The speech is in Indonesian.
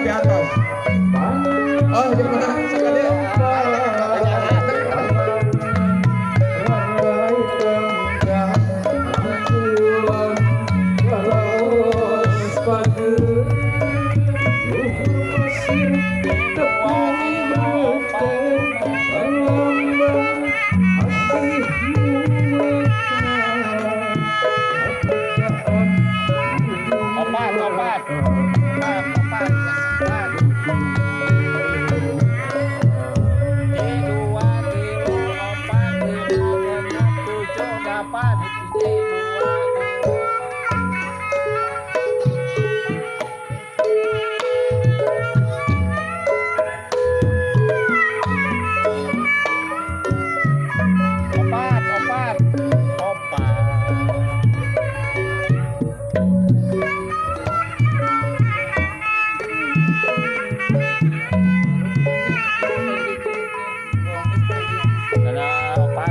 di atas. Oh, gimana sekali? Opat, opat, opat, opat, opat. Dua, tiga, empat, lima, enam, tujuh, delapan. Dua, opat, opat, opat. Ada opat.